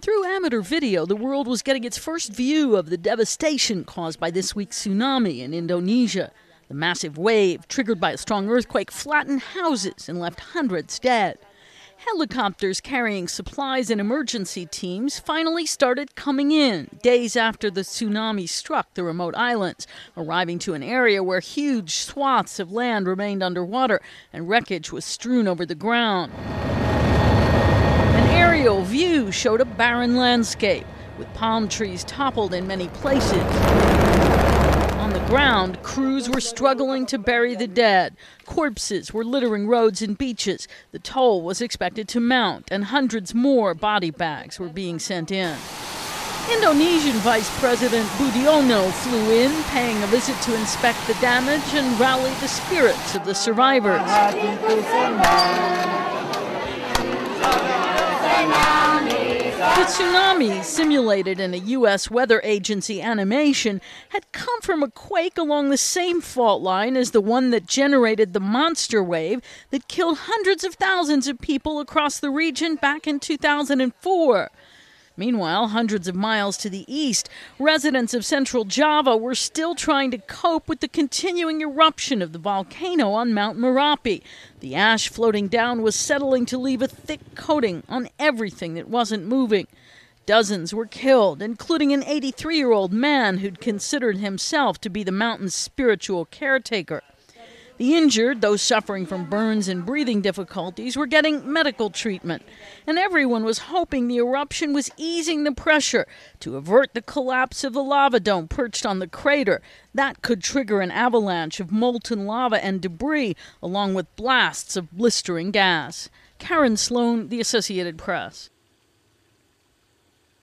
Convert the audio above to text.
Through amateur video, the world was getting its first view of the devastation caused by this week's tsunami in Indonesia. The massive wave, triggered by a strong earthquake, flattened houses and left hundreds dead. Helicopters carrying supplies and emergency teams finally started coming in days after the tsunami struck the remote islands, arriving to an area where huge swaths of land remained underwater and wreckage was strewn over the ground. An aerial view showed a barren landscape, with palm trees toppled in many places. On the ground, crews were struggling to bury the dead. Corpses were littering roads and beaches. The toll was expected to mount, and hundreds more body bags were being sent in. Indonesian Vice President Budiono flew in, paying a visit to inspect the damage and rally the spirits of the survivors. The tsunami, simulated in a U.S. weather agency animation, had come from a quake along the same fault line as the one that generated the monster wave that killed hundreds of thousands of people across the region back in 2004. Meanwhile, hundreds of miles to the east, residents of central Java were still trying to cope with the continuing eruption of the volcano on Mount Merapi. The ash floating down was settling to leave a thick coating on everything that wasn't moving. Dozens were killed, including an 83-year-old man who'd considered himself to be the mountain's spiritual caretaker. The injured, those suffering from burns and breathing difficulties, were getting medical treatment, and everyone was hoping the eruption was easing the pressure to avert the collapse of the lava dome perched on the crater. That could trigger an avalanche of molten lava and debris, along with blasts of blistering gas. Karen Sloan, The Associated Press.